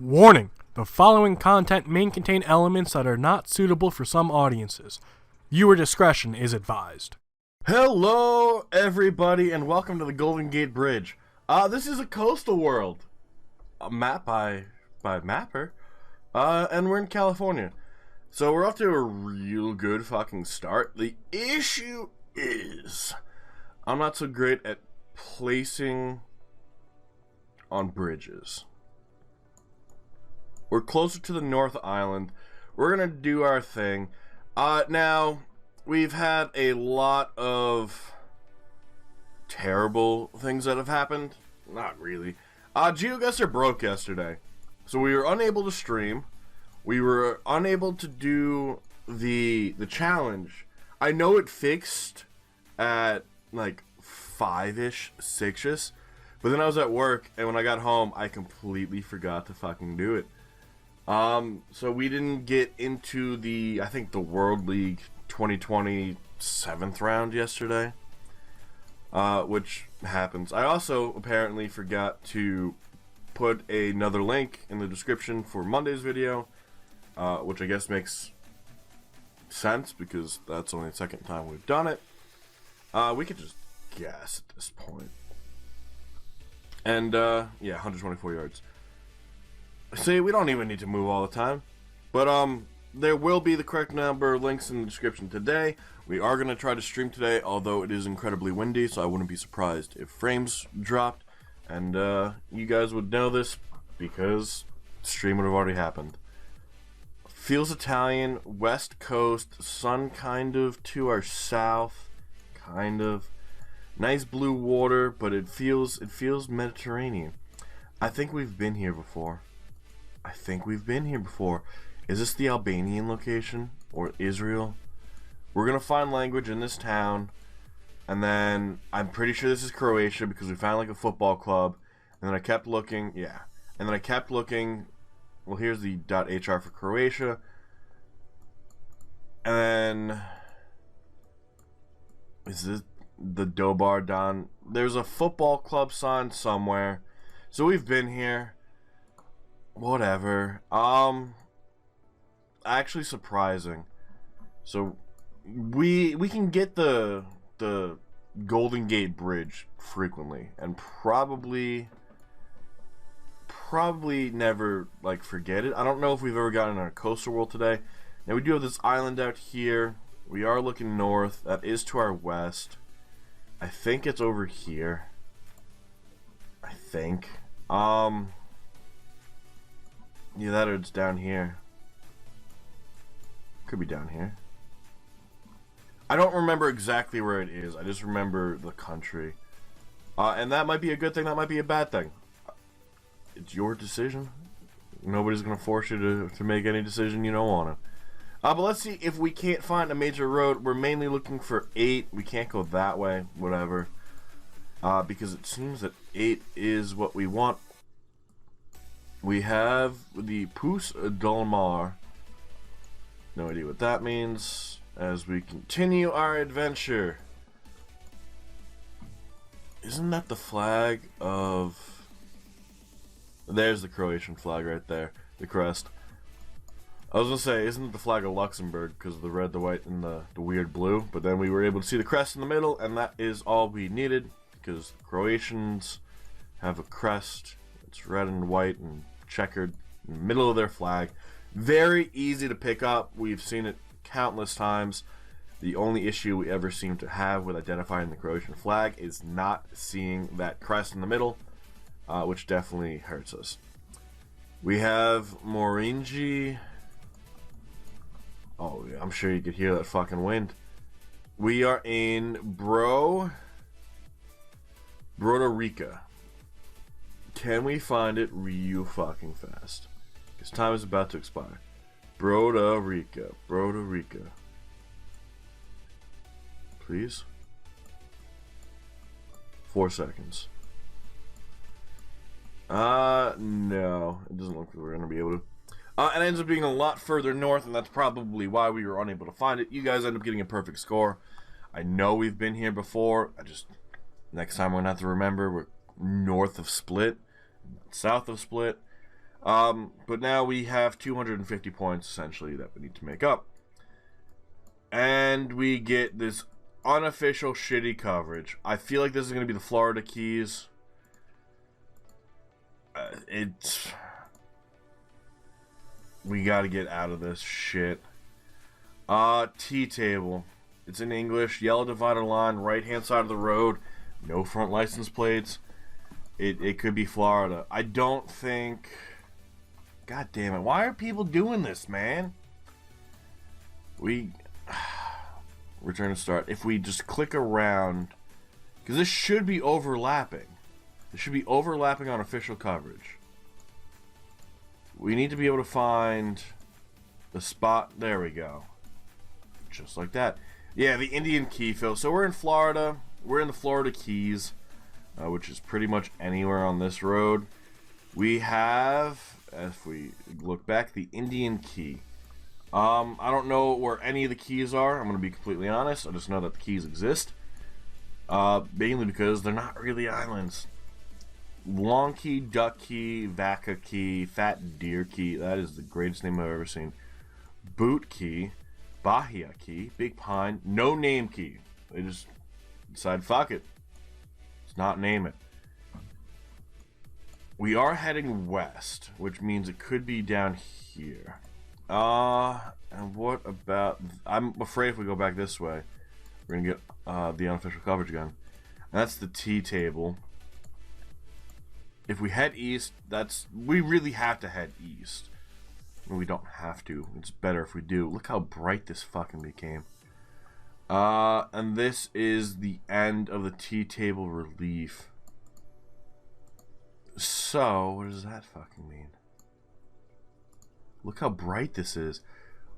Warning! The following content may contain elements that are not suitable for some audiences. Viewer discretion is advised. Hello, everybody, and welcome to the Golden Gate Bridge. This is a coastal world, a map by Mapper, and we're in California. So we're off to a real good fucking start. The issue is, I'm not so great at placing on bridges. We're closer to the North Island. We're gonna do our thing. Now, we've had a lot of terrible things that have happened. Not really. Geoguessr broke yesterday, so we were unable to stream. We were unable to do the challenge. I know it fixed at like 5-ish, 6-ish, but then I was at work, and when I got home, I completely forgot to fucking do it. So we didn't get into the, I think, the World League 2020 7th round yesterday, which happens. I also apparently forgot to put another link in the description for Monday's video, which I guess makes sense because that's only the second time we've done it. We could just guess at this point. And, yeah, 124 yards. See, we don't even need to move all the time. But, there will be the correct number of links in the description today. We are going to try to stream today, although it is incredibly windy, so I wouldn't be surprised if frames dropped. And, you guys would know this because stream would have already happened. Feels Italian, west coast, sun kind of to our south, kind of. Nice blue water, but it feels Mediterranean. I think we've been here before. Is this the Albanian location? Or Israel? We're gonna find language in this town. And then, I'm pretty sure this is Croatia because we found like a football club. And then I kept looking, yeah. And then I kept looking, well here's the .hr for Croatia. And then, is this the Dobar Don? There's a football club sign somewhere. So we've been here. Whatever. Actually surprising. So we can get the Golden Gate Bridge frequently and probably never like forget it. I don't know if we've ever gotten on a coastal world today. Now we do have this island out here. We are looking north. That is to our west. I think it's over here. I think. Yeah, that or it's down here. Could be down here. I don't remember exactly where it is. I just remember the country. And that might be a good thing, that might be a bad thing. It's your decision. Nobody's going to force you to make any decision you don't want to. But let's see if we can't find a major road. We're mainly looking for 8. We can't go that way, whatever. Because it seems that 8 is what we want. We have the Pus Dolmar. No idea what that means. As we continue our adventure. Isn't that the flag of... There's the Croatian flag right there. The crest. I was going to say, isn't it the flag of Luxembourg because of the red, the white, and the weird blue? But then we were able to see the crest in the middle, and that is all we needed. Because the Croatians have a crest. It's red and white and checkered in the middle of their flag. Very easy to pick up. We've seen it countless times. The only issue we ever seem to have with identifying the Croatian flag is not seeing that crest in the middle, which definitely hurts us. We have Morinji. Oh, yeah, I'm sure you could hear that fucking wind. We are in Broda Rica. Can we find it real fucking fast? Because time is about to expire. Broda Rica. Please? 4 seconds. No. It doesn't look like we're going to be able to. It ends up being a lot further north, and that's probably why we were unable to find it. You guys end up getting a perfect score. I know we've been here before. Next time we're going to have to remember we're north of Split, south of Split. But now we have 250 points, essentially, that we need to make up. And we get this unofficial shitty coverage. I feel like this is going to be the Florida Keys. We got to get out of this shit. T-table. It's in English. Yellow divider line, right-hand side of the road. No front license plates. It could be Florida. I don't think... God damn it. Why are people doing this, man? Return to start. If we just click around... Because this should be overlapping. This should be overlapping on official coverage. We need to be able to find the spot. There we go. Just like that. Yeah, the Indian Key fill. So we're in Florida. We're in the Florida Keys, which is pretty much anywhere on this road. We have, if we look back, the Indian Key. I don't know where any of the keys are. I'm going to be completely honest. I just know that the keys exist. Mainly because they're not really islands. Long Key, Duck Key, Vaca Key, Fat Deer Key. That is the greatest name I've ever seen. Boot Key, Bahia Key, Big Pine, No Name Key. They just decide, fuck it. Let's not name it. We are heading west, which means it could be down here. And what about... I'm afraid if we go back this way, we're going to get the unofficial coverage again. And that's the T-table. If we head east, we really have to head east. I mean, we don't have to. It's better if we do. Look how bright this fucking became. And this is the end of the T-table relief. So, what does that fucking mean? Look how bright this is.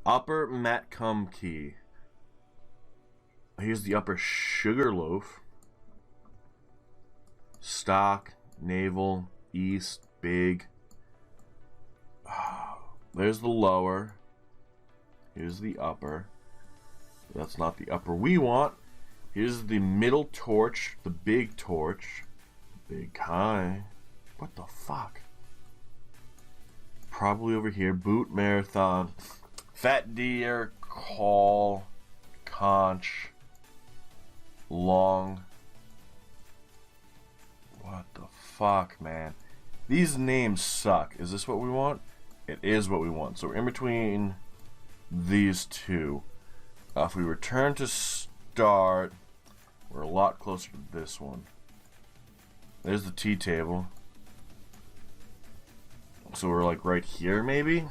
Upper Matcom Key. Here's the upper Sugarloaf. Stock, Naval, East, Big. There's the lower. Here's the upper. That's not the upper we want. Here's the middle torch, the big torch. Big high. What the fuck? Probably over here. Boot Marathon. Fat Deer, Call, Conch, Long. What the fuck, man? These names suck. Is this what we want? It is what we want. So we're in between these two. If we return to start, we're a lot closer to this one. There's the T-table. So we're like right here, maybe?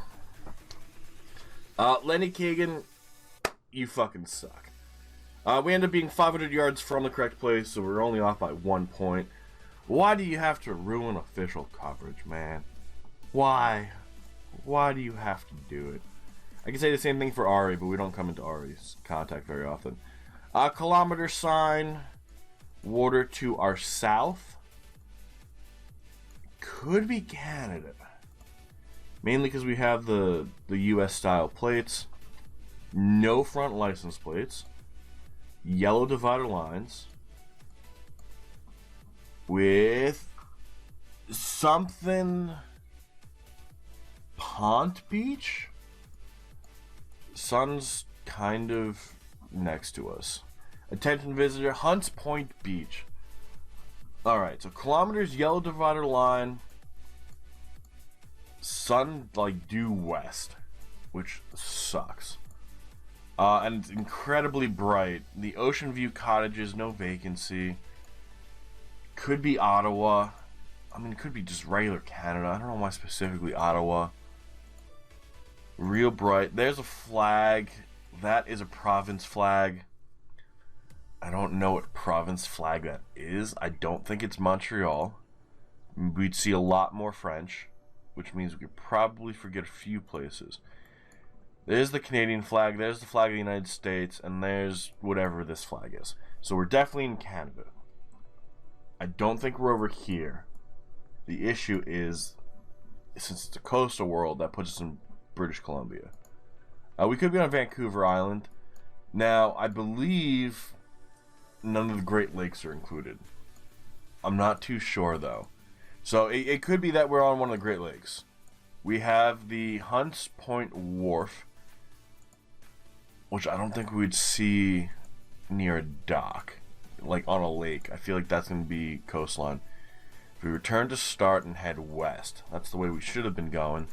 Lenny Kagan, you fucking suck. We end up being 500 yards from the correct place, so we're only off by 1 point. Why do you have to ruin official coverage, man? Why? Why do you have to do it? I can say the same thing for Ari, but we don't come into Ari's contact very often. Kilometer sign. Water to our south. Could be Canada. Mainly because we have the US style plates. No front license plates. Yellow divider lines. With something... Pont Beach? Sun's kind of next to us. Attention visitor, Hunts Point Beach. Alright, so kilometers, yellow divider line. Sun, like, due west. Which sucks. And it's incredibly bright. The Ocean View Cottages, no vacancy. Could be Ottawa. I mean, it could be just regular Canada. I don't know why specifically Ottawa. Real bright. There's a flag. That is a province flag. I don't know what province flag that is. I don't think it's Montreal. We'd see a lot more French, which means we could probably forget a few places. There's the Canadian flag. There's the flag of the United States. And there's whatever this flag is. So we're definitely in Canada. I don't think we're over here. The issue is, since it's a coastal world, that puts us in British Columbia. We could be on Vancouver Island. Now, I believe none of the Great Lakes are included. I'm not too sure, though. So, it could be that we're on one of the Great Lakes. We have the Hunts Point Wharf, which I don't think we'd see near a dock, like on a lake. I feel like that's going to be coastline. If we return to start and head west, that's the way we should have been going.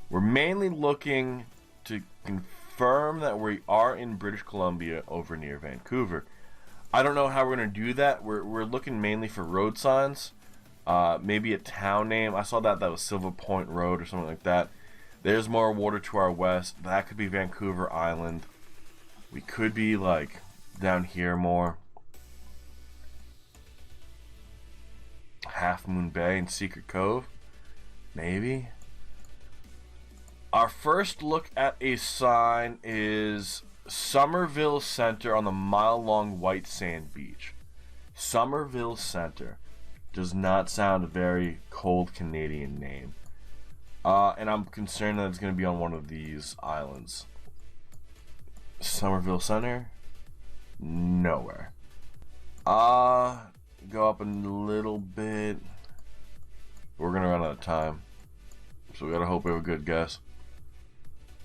We're mainly looking to confirm that we are in British Columbia over near Vancouver. I don't know how we're going to do that. We're looking mainly for road signs. Maybe a town name. I saw that was Silver Point Road or something like that. There's more water to our west. That could be Vancouver Island. We could be like down here more. Half Moon Bay and Secret Cove. Maybe. Our first look at a sign is Somerville Center on the mile-long white sand beach. Somerville Center does not sound a very cold Canadian name. And I'm concerned that it's going to be on one of these islands. Somerville Center? Nowhere. Go up a little bit. We're going to run out of time. So we got to hope we have a good guess.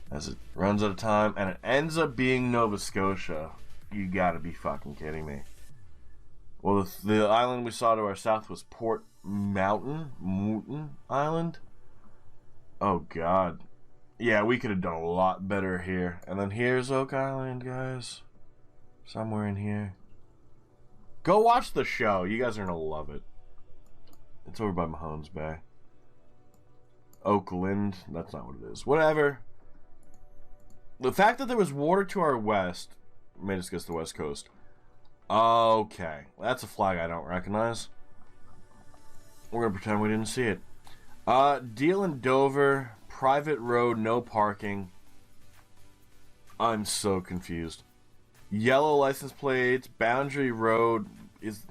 As it runs out of time, and it ends up being Nova Scotia. You gotta be fucking kidding me. Well, the island we saw to our south was Port Mountain Island. Oh god. Yeah, we could have done a lot better here. And then here's Oak Island, guys. Somewhere in here. Go watch the show. You guys are gonna love it. It's over by Mahones Bay. Oakland. That's not what it is. Whatever. The fact that there was water to our west made us guess the west coast. Okay. That's a flag I don't recognize. We're going to pretend we didn't see it. Deal in Dover. Private road, no parking. I'm so confused. Yellow license plates. Boundary road is...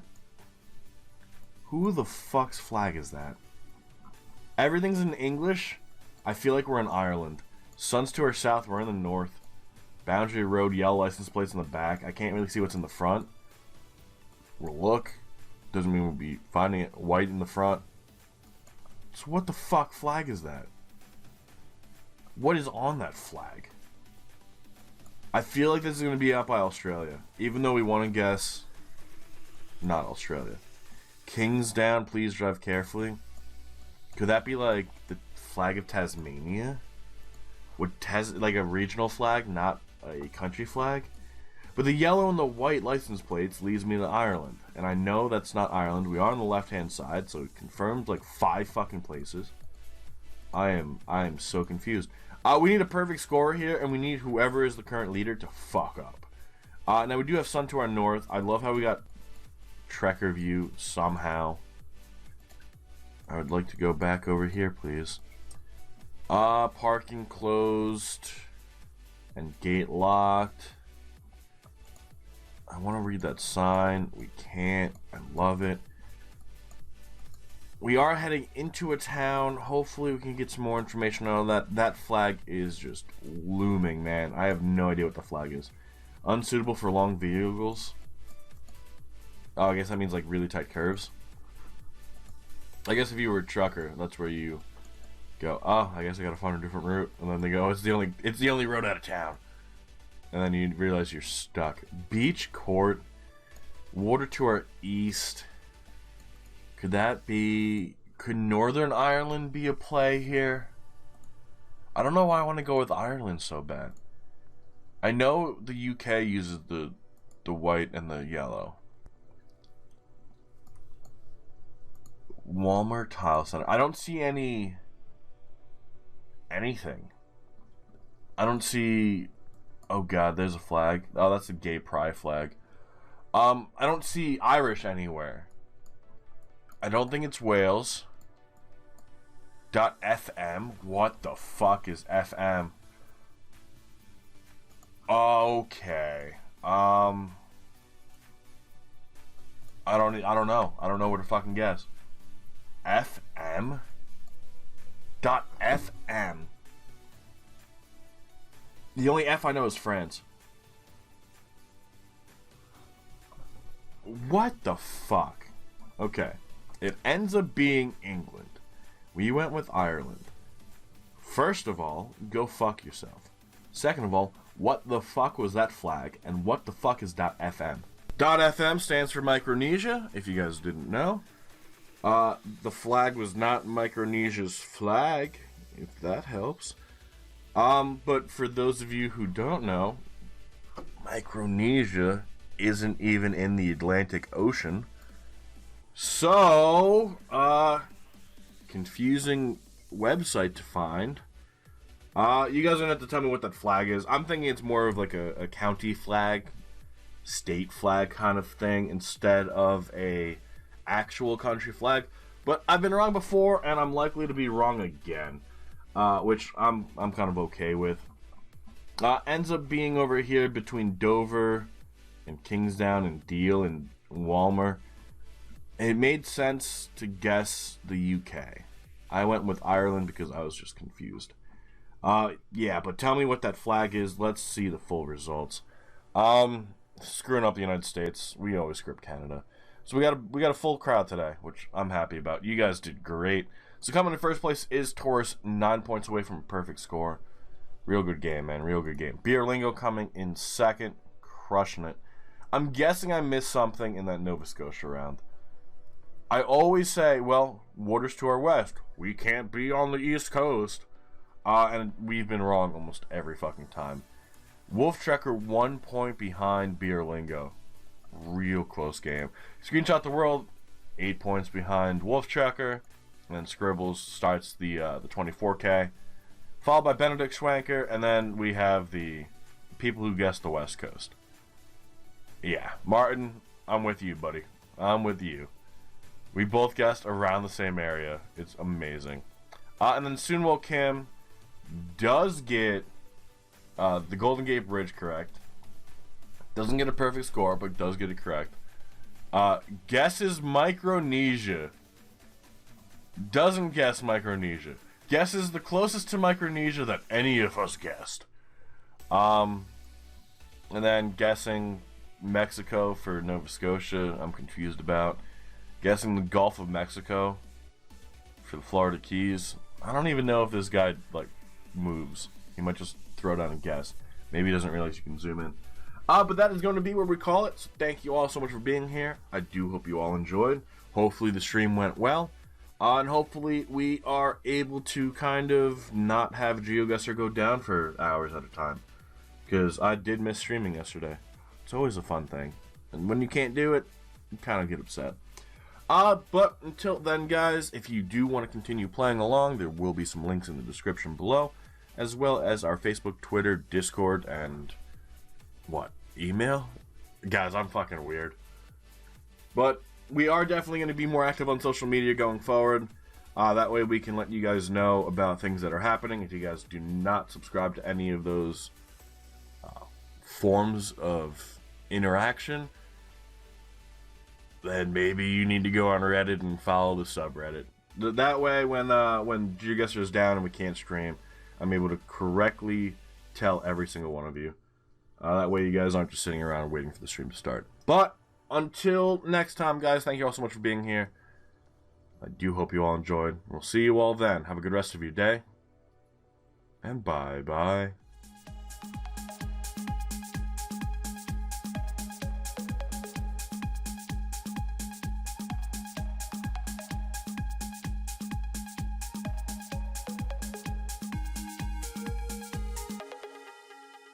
Who the fuck's flag is that? Everything's in English. I feel like we're in Ireland. Sun's to our south, we're in the north. Boundary road, yellow license plates in the back. I can't really see what's in the front. We'll look. Doesn't mean we'll be finding it white in the front. So what the fuck flag is that? What is on that flag? I feel like this is going to be out by Australia. Even though we want to guess not Australia. Kingsdown, please drive carefully. Could that be like the flag of Tasmania? Would like a regional flag, not a country flag? But the yellow and the white license plates leads me to Ireland. And I know that's not Ireland. We are on the left-hand side, so it confirmed like 5 fucking places. I am so confused. We need a perfect score here, and we need whoever is the current leader to fuck up. Now, we do have sun to our north. I love how we got Trekker view somehow. I would like to go back over here, please. Parking closed and gate locked. I want to read that sign. We can't. I love it. We are heading into a town. Hopefully we can get some more information on that. That flag is just looming, man. I have no idea what the flag is. Unsuitable for long vehicles. Oh, I guess that means like really tight curves. I guess if you were a trucker, that's where you go, oh, I guess I gotta find a different route. And then they go, it's the only road out of town. And then you realize you're stuck. Beach Court. Water to our east. Could that be... Could Northern Ireland be a play here? I don't know why I want to go with Ireland so bad. I know the UK uses the white and the yellow. Walmart Tile Center. I don't see anything. I don't see... Oh god, there's a flag. Oh, that's a gay pride flag. I don't see Irish anywhere. I don't think it's Wales. .fm. What the fuck is FM? Okay. I don't know. I don't know where to fucking guess. FM. .fm. The only F I know is France. What the fuck? Okay. It ends up being England. We went with Ireland. First of all, go fuck yourself. Second of all, what the fuck was that flag, and what the fuck is .fm? .fm stands for Micronesia, if you guys didn't know. The flag was not Micronesia's flag, if that helps. But for those of you who don't know, Micronesia isn't even in the Atlantic Ocean. So, confusing website to find. You guys are gonna have to tell me what that flag is. I'm thinking it's more of like a county flag, state flag kind of thing, instead of a actual country flag. But I've been wrong before, and I'm likely to be wrong again, which I'm kind of okay with. Ends up being over here between Dover and Kingsdown and Deal and Walmer. It made sense to guess the UK. I went with Ireland because I was just confused. Yeah, but tell me what that flag is. Let's see the full results. Screwing up the United States. We always script Canada. So we got a full crowd today, which I'm happy about. You guys did great. So coming in first place is Taurus, 9 points away from a perfect score. Real good game, man. Real good game. Lingo coming in second, crushing it. I'm guessing I missed something in that Nova Scotia round. I always say, well, waters to our west. We can't be on the East Coast. And we've been wrong almost every fucking time. Wolf Trekker 1 point behind Lingo. Real close game. Screenshot the World 8 points behind Wolf Trekker. And then Scribbles starts the 24K. Followed by Benedict Schwanker. And then we have the people who guessed the West Coast. Yeah, Martin, I'm with you, buddy. I'm with you. We both guessed around the same area. It's amazing. And then Sunwoo Kim does get the Golden Gate Bridge correct. Doesn't get a perfect score, but does get it correct. Guesses Micronesia. Doesn't guess Micronesia. Guesses the closest to Micronesia that any of us guessed. And then guessing Mexico for Nova Scotia, I'm confused about. Guessing the Gulf of Mexico for the Florida Keys. I don't even know if this guy like moves. He might just throw down a guess. Maybe he doesn't realize you can zoom in. But that is going to be where we call it. So thank you all so much for being here. I do hope you all enjoyed. Hopefully the stream went well. And hopefully we are able to kind of not have Geoguessr go down for hours at a time. Because I did miss streaming yesterday. It's always a fun thing. And when you can't do it, you kind of get upset. But until then, guys, if you do want to continue playing along, there will be some links in the description below, as well as our Facebook, Twitter, Discord, and email? Guys, I'm fucking weird. But we are definitely going to be more active on social media going forward. That way we can let you guys know about things that are happening. If you guys do not subscribe to any of those forms of interaction, then maybe you need to go on Reddit and follow the subreddit. That way, when Geoguessr is down and we can't stream, I'm able to correctly tell every single one of you. That way you guys aren't just sitting around waiting for the stream to start. But until next time, guys, thank you all so much for being here. I do hope you all enjoyed. We'll see you all then. Have a good rest of your day. And bye-bye.